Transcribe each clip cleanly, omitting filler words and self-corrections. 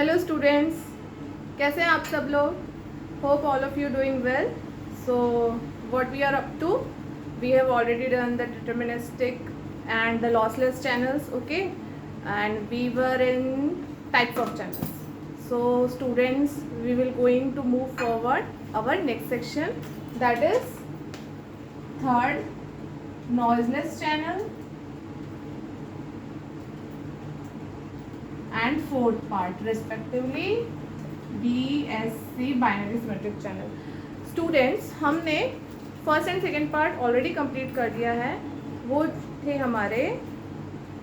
Hello students, कैसे हैं आप सब लोग? Hope all of you doing well. So what we are up to, we have already done the deterministic and the lossless channels, okay, and we were in types of channels. So students, we will going to move forward our next section, that is third, noiseless channel, and fourth part respectively BSC binary symmetric channel. Students, हमने first and second part already complete कर दिया है. वो थे हमारे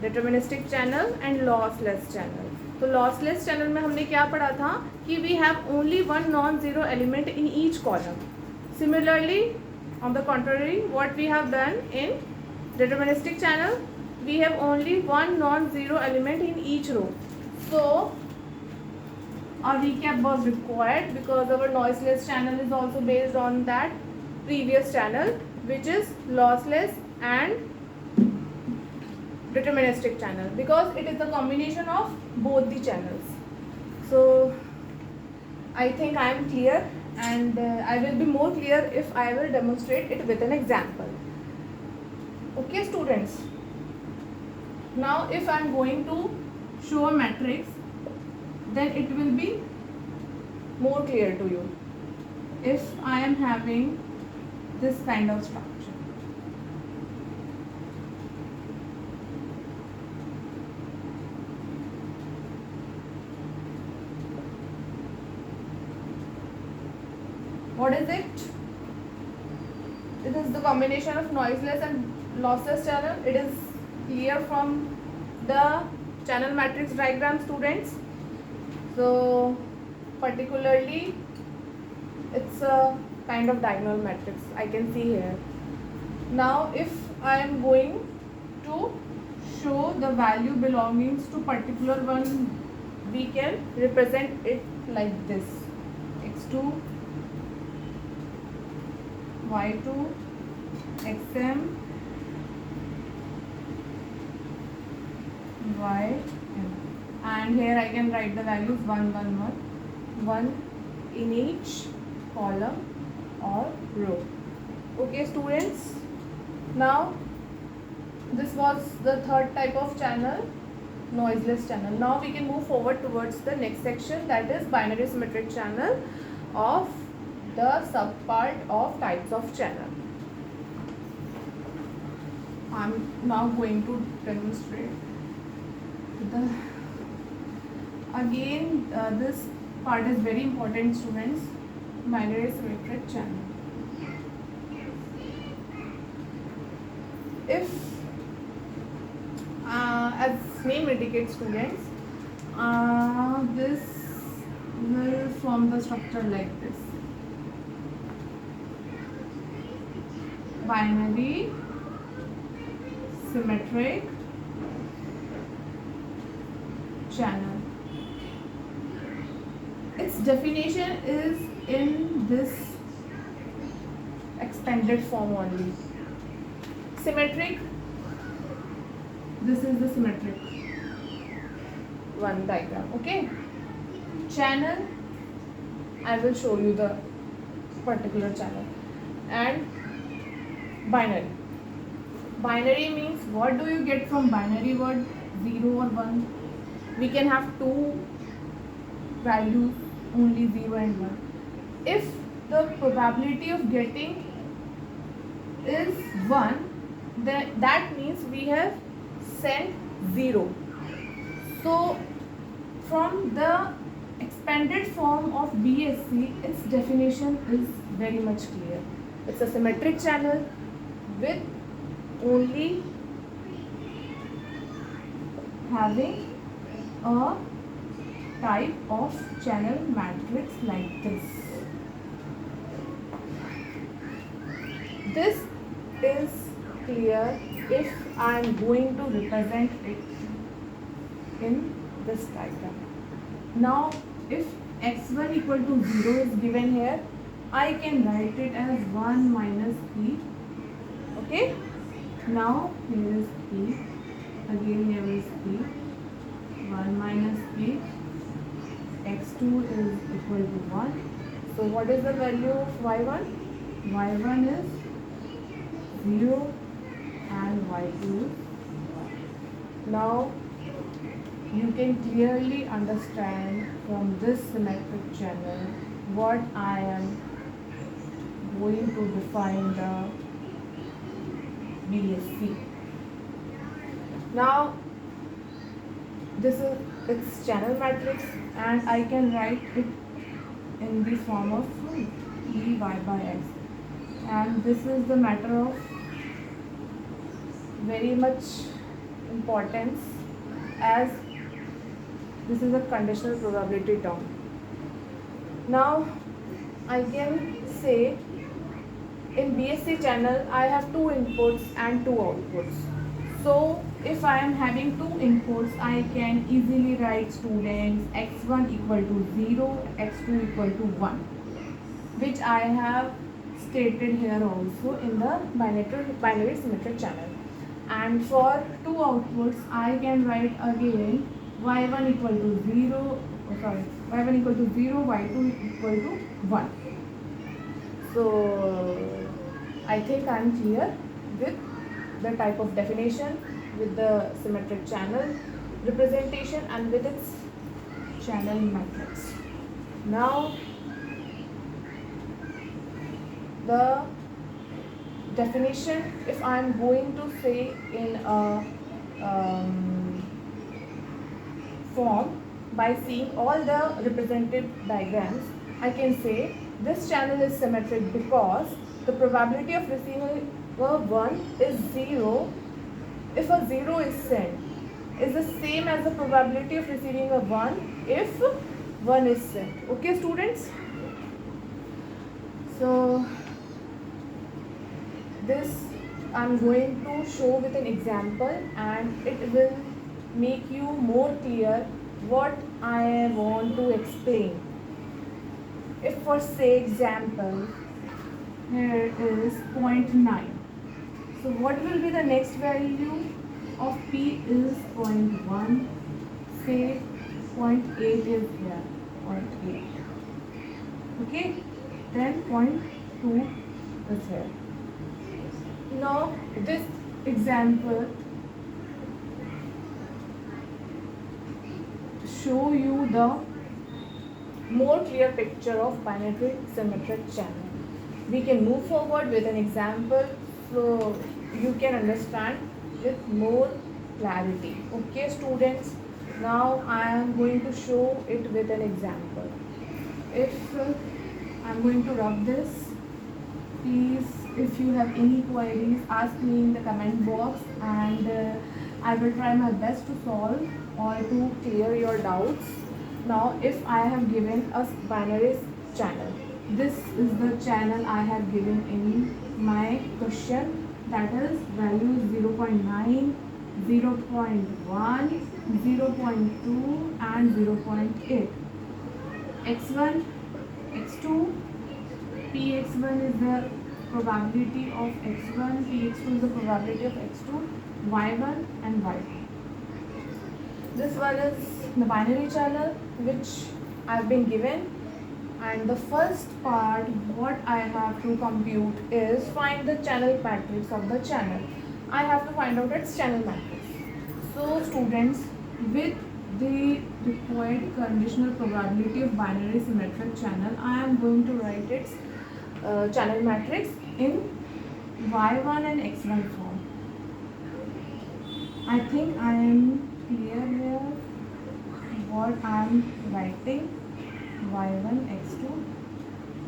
deterministic channel and lossless channel. तो lossless channel में हमने क्या पढ़ा था कि we have only one non zero element in each column. Similarly on the contrary what we have done in deterministic channel, we have only one non-zero element in each row. So a recap was required because our noiseless channel is also based on that previous channel, which is lossless and deterministic channel, because it is the combination of both the channels. So I think I am clear, and I will be more clear if I will demonstrate it with an example. Okay students, now if I am going to show a matrix, then it will be more clear to you. If I am having this kind of structure, what is it? It is the combination of noiseless and lossless channel. It is clear from the channel matrix diagram, students. So particularly it's a kind of diagonal matrix I can see here. Now if I am going to show the value belongings to particular one, we can represent it like this: x2, y2, xm, y, and here I can write the values 1 1 1 1 in each column or row. Okay students, now this was the third type of channel, noiseless channel. Now we can move forward towards the next section, that is binary symmetric channel of the subpart of types of channel. I am now going to demonstrate the again this part is very important, students. Binary symmetric channel, if as name indicates, students, this will form the structure like this: binary symmetric channel. Its definition is in this expanded form only. Symmetric, this is the symmetric one diagram, okay. Channel, I will show you the particular channel. And binary, binary means what do you get from binary word? 0 or 1. We can have two values, only 0 and 1. If the probability of getting is 1, then that means we have sent 0. So from the expanded form of BSC, its definition is very much clear. It's a symmetric channel with only having a type of channel matrix like this. This is clear if I am going to represent it in this diagram. Now if x1 equal to 0 is given here, I can write it as 1 minus p. Okay, now here is p, again here is p, 1 minus p, x2 is equal to 1. So what is the value of y1? y1 is 0 and y2 is 1. Now you can clearly understand from this symmetric channel what I am going to define the BSC. Now this is its channel matrix, and I can write it in the form of E y by x, and this is the matter of very much importance as this is a conditional probability term. Now I can say in BSC channel I have two inputs and two outputs. So if I am having two inputs, I can easily write students x1 equal to 0, x2 equal to 1, which I have stated here also in the binary symmetric channel. And for two outputs, I can write again y1 equal to 0, y1 equal to 0, y2 equal to 1. So I think I am clear with the type of definition, with the symmetric channel representation, and with its channel matrix. Now the definition, if I am going to say in a form by seeing all the representative diagrams, I can say this channel is symmetric because the probability of receiving a 1 is 0 if a 0 is sent, is the same as the probability of receiving a 1 if 1 is sent. Okay students? So this I am going to show with an example, and it will make you more clear what I want to explain. If for say example, here is 0.9. So what will be the next value of P is 0.1, say 0.8 is here, 0.8. Okay, then 0.2 is here. Now this example show you the more clear picture of binary symmetric channel. We can move forward with an example so you can understand with more clarity. Okay students, now I am going to show it with an example. If I am going to rub this, please if you have any queries ask me in the comment box, and I will try my best to solve or to clear your doubts. Now if I have given a binary channel, this is the channel I have given in my question, that is values 0.9, 0.1, 0.2 and 0.8. x1, x2, px1 is the probability of x1, px2 is the probability of x2, y1 and y2. This one is the binary channel which I have been given, and the first part what I have to compute is find the channel matrix of the channel. I have to find out its channel matrix. So students, with the required conditional probability of binary symmetric channel, I am going to write its channel matrix in y1 and x1 form. I think I am clear here what I am writing. y1, x2, p,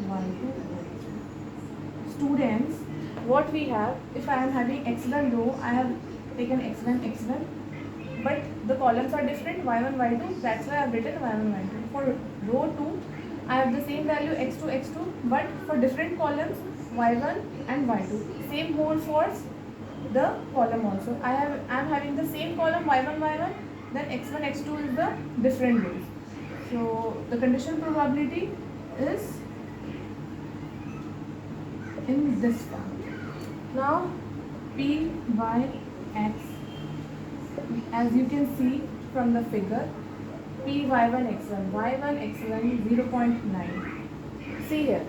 y2, y2. Students, what we have, if I am having x1 row, I have taken x1, x1, but the columns are different, y1, y2, that's why I have written y1, y2. For row 2, I have the same value x2, x2, but for different columns, y1 and y2. Same holds for the column also. I am having the same column y1, y1, then x1, x2 is the different rows. So the conditional probability is in this form. Now p by x, as you can see from the figure, P y1 x1, y1 x1 0.9. See here,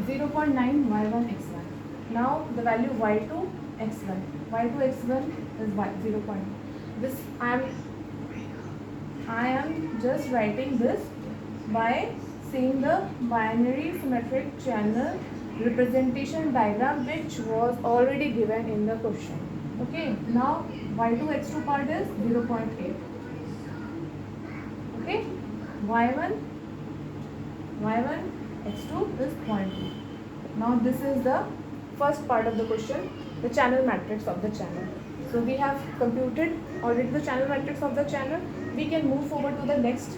0.9 y1 x1. Now the value y2 x1, y2 x1 is 0. This I am just writing this by seeing the binary symmetric channel representation diagram which was already given in the question. Okay, now y2 x2 part is 0.8. Okay, y1 x2 is 0.2. Now this is the first part of the question, the channel matrix of the channel. So we have computed already the channel matrix of the channel. We can move forward to the next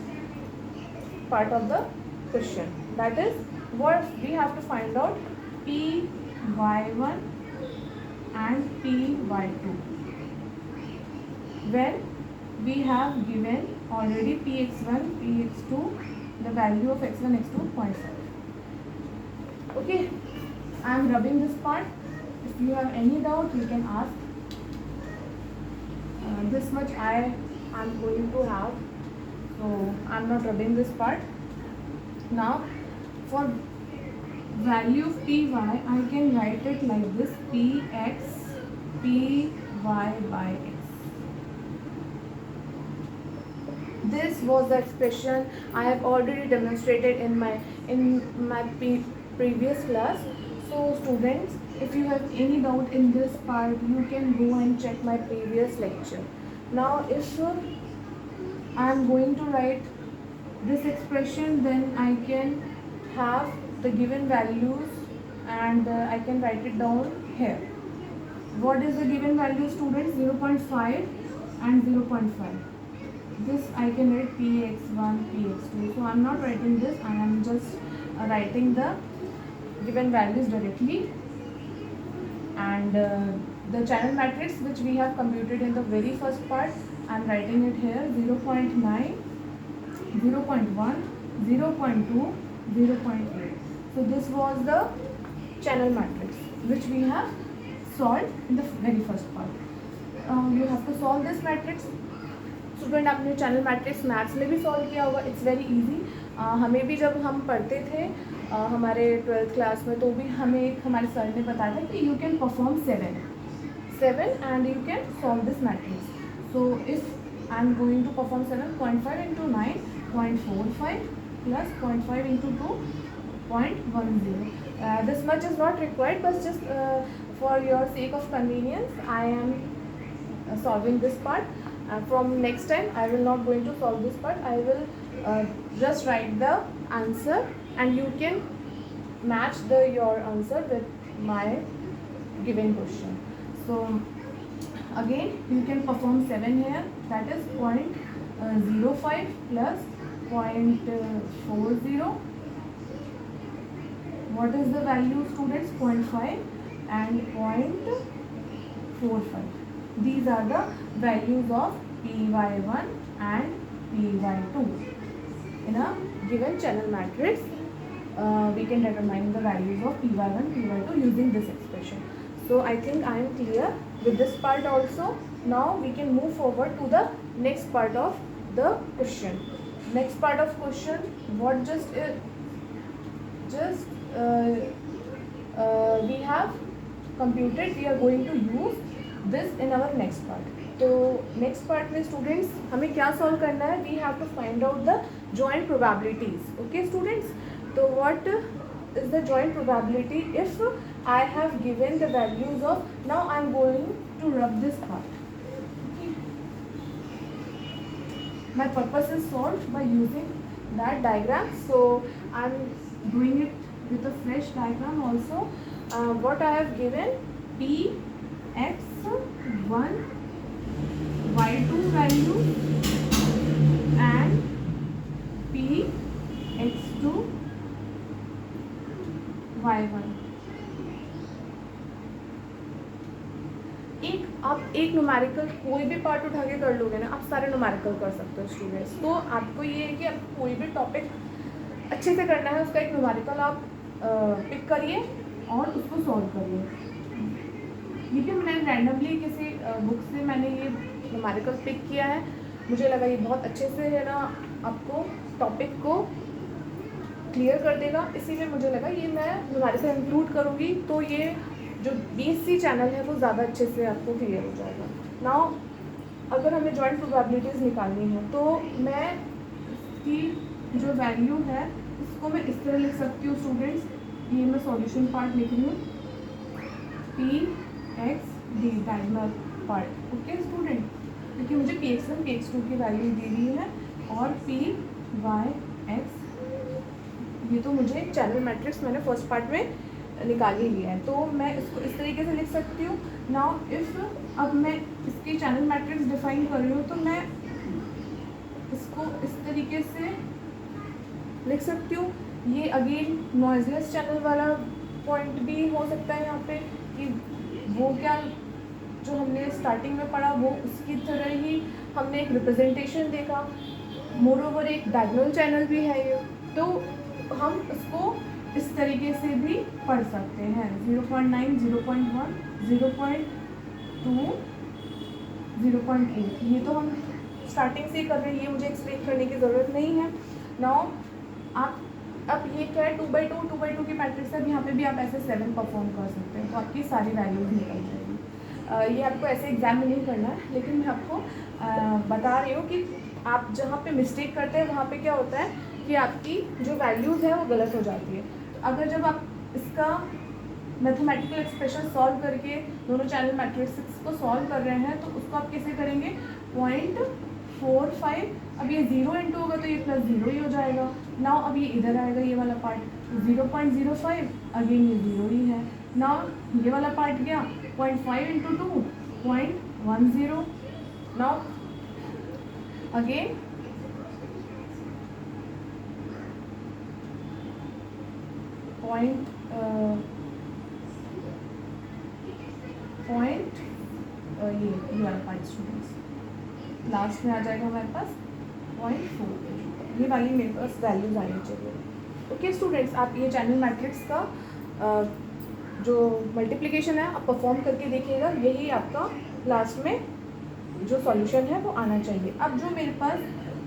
part of the question, that is what we have to find out P y1 and P y2 when we have given already px1 px2 the value of x1 x2 0.5. Okay, I am rubbing this part. If you have any doubt you can ask. This much I am going to have, so I am not rubbing this part. Now for value of py I can write it like this, px py by x. This was the expression I have already demonstrated in my previous class. So students, if you have any doubt in this part you can go and check my previous lecture. Now if I am going to write this expression, then I can have the given values and I can write it down here. What is the given value, students? 0.5 and 0.5. This I can write px1 px2. So I am not writing this, I am just writing the given values directly. And the channel matrix which we have computed in the very first part, I am writing it here: 0.9, 0.1, 0.2, 0.8. So this was the channel matrix which we have solved in the very first part. You have to solve this matrix. Student आपने channel matrix maths में भी solve किया होगा, it's very easy. हमें भी जब हम पढ़ते थे हमारे 12th क्लास में, तो भी हमें हमारे सर ने बताया था कि you can perform 7 and you can solve this matrix. So if I am going to perform 7.5 into 9, 0.45 plus 0.5 into 2, 0.10. This much is not required, but just for your sake of convenience I am solving this part. From next time I will not going to solve this part. I will just write the answer and you can match your answer with my given question. So again you can perform 7 here, that is 0.05 plus 0.40. What is the value, students? 0.5 and 0.45. These are the values of py1 and py2. In a given channel matrix, we can determine the values of py1, py2 using this expression. So I think I am clear with this part also. Now we can move forward to the next part of the question. Next part of question, what we have computed, we are going to use this in our next part. तो next part में students हमें क्या solve करना है? We have to find out the joint probabilities. Okay students, तो what is the joint probability if I have given the values of, now I am going to rub this part. My purpose is solved by using that diagram, so I am doing it with a fresh diagram also. What I have given, P x1 y2 value and P x2 y1. आप एक numerical कोई भी part उठा के कर लोगे ना, आप सारे न्यूमेरिकल कर सकते हो स्टूडेंट्स. तो आपको ये है कि आप कोई भी टॉपिक अच्छे से करना है, उसका एक न्यूमेरिकल आप पिक करिए और उसको सॉल्व करिए. ये भी मैंने रैंडमली किसी बुक से मैंने ये न्यूमेरिकल पिक किया है. मुझे लगा ये बहुत अच्छे से है ना आपको टॉपिक को क्लियर कर देगा, इसीलिए मुझे लगा ये मैं हमारे साथ इंक्लूड करूँगी, तो ये जो BSc चैनल है वो ज़्यादा अच्छे से आपको क्लियर हो जाएगा। नाउ अगर हमें जॉइंट प्रोबेबिलिटीज़ निकालनी है तो मैं इसकी जो वैल्यू है इसको मैं इस तरह लिख सकती हूँ स्टूडेंट्स, ये मैं सॉल्यूशन पार्ट लिख रही हूँ, Px d diagonal part. Okay student, क्योंकि मुझे Px1 Px2 की वैल्यू दे रही है और Pyx ये तो मुझे चैनल मैट्रिक्स मैंने फर्स्ट पार्ट में निकाल ही लिया है, तो मैं इसको इस तरीके से लिख सकती हूँ। नाउ इफ़ अब मैं इसकी चैनल मैट्रिक्स डिफाइन कर रही हूँ तो मैं इसको इस तरीके से लिख सकती हूँ। ये अगेन नॉइजलेस चैनल वाला पॉइंट भी हो सकता है यहाँ पे, कि वो क्या जो हमने स्टार्टिंग में पढ़ा वो उसकी तरह ही हमने एक रिप्रेजेंटेशन देखा, मोर ओवर एक डायगोनल चैनल भी है ये, तो हम इसको इस तरीके से भी पढ़ सकते हैं। 0.9, 0.1, 0.2, 0.8 ये तो हम स्टार्टिंग से कर रहे हैं, ये मुझे एक्सप्लेन करने की ज़रूरत नहीं है। नाउ आप अब ये क्या है 2/2 की मैट्रिक्स है, यहाँ पे भी आप ऐसे 7 परफॉर्म कर सकते हैं, तो आपकी सारी वैल्यूज निकल जाएगी। ये आपको ऐसे एग्जाम में नहीं करना है, लेकिन मैं आपको बता रही हूँ कि आप जहाँ पे मिस्टेक करते हैं वहाँ पे क्या होता है कि आपकी जो वैल्यूज़ है वो गलत हो जाती है। तो अगर जब आप इसका मैथमेटिकल एक्सप्रेशन सॉल्व करके दोनों चैनल मैट्रिक्स को सॉल्व कर रहे हैं तो उसको आप कैसे करेंगे, 0.45, अब ये 0 इंटू होगा तो ये +0 ही हो जाएगा। नाउ अब ये इधर आएगा ये वाला पार्ट 0.05, अगेन ये 0 ही है। नाउ ये वाला पार्ट गया 0.5 इंटू 2 0.10, नाउ अगेन ये वाला पार्ट स्टूडेंट्स लास्ट में आ जाएगा हमारे पास 0.4, ये वाली मेरे पास वैल्यूज आनी चाहिए। ओके स्टूडेंट्स, आप ये चैनल मैट्रिक्स का जो मल्टीप्लिकेशन है आप परफॉर्म करके देखिएगा, यही आपका लास्ट में जो सॉल्यूशन है वो आना चाहिए। अब जो मेरे पास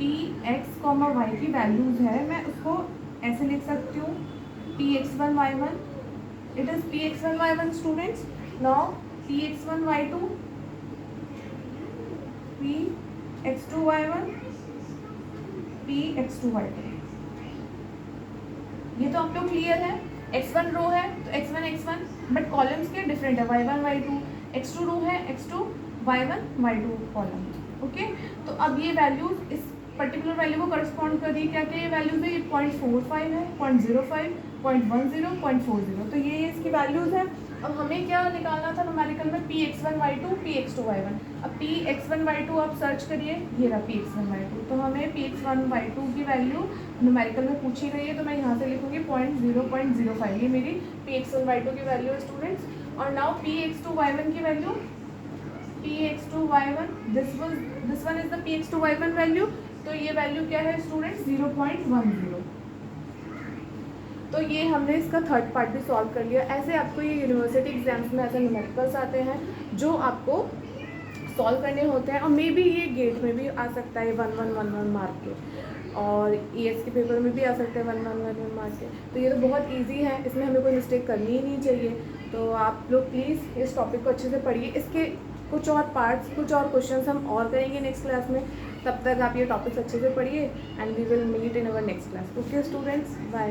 Px, y की वैल्यूज़ है मैं उसको ऐसे लिख सकती हूँ, Px1 y1, it is Px1 y1 students. Now Px1 y2, Px2 y1, Px2 y2। ये तो आप लोग क्लियर है। x1 रो है तो x1 x1, बट कॉलम्स के डिफरेंट है, y1 y2, x2 रो है x2 y1 y2 column. Okay, तो अब ये वैल्यूज इस पर्टिकुलर वैल्यू को करस्पॉन्ड कर रही है, क्या क्या ये वैल्यूज है, ये 0.45 है, 0.05, 0.10, 0.40, तो ये इसकी वैल्यूज़ हैं। अब हमें क्या निकालना था न्यूमेरिकल में, Px1 y2, Px2 y1। अब Px1 y2 आप सर्च करिए, ये रहा Px1 y2, तो हमें Px1 y2 की वैल्यू न्यूमेरिकल में पूछी गई है, तो मैं यहाँ से लिखूँगी 0.05, ये मेरी Px1 y2 की वैल्यू है स्टूडेंट्स। और नाउ Px2 y1 की value, Px2 y1, this one is the Px2 y1 value, तो ये वैल्यू क्या है स्टूडेंट्स 0.10। तो ये हमने इसका थर्ड पार्ट भी सॉल्व कर लिया। ऐसे आपको ये यूनिवर्सिटी एग्जाम्स में ऐसे न्यूमेरिकल्स आते हैं जो आपको सॉल्व करने होते हैं, और मे बी ये गेट में भी आ सकता है 1-1-1-1 मार्क के, और ES के पेपर में भी आ सकता है 1-1-1-1 मार्क के। तो ये तो बहुत ईजी है, इसमें हमें कोई मिस्टेक करनी ही नहीं चाहिए। तो आप लोग प्लीज़ इस टॉपिक को अच्छे से पढ़िए, इसके कुछ और पार्ट्स, कुछ और क्वेश्चंस हम और करेंगे नेक्स्ट क्लास में। तब तक आप ये टॉपिक्स अच्छे से पढ़िए and we will meet in our next class. Okay students, bye.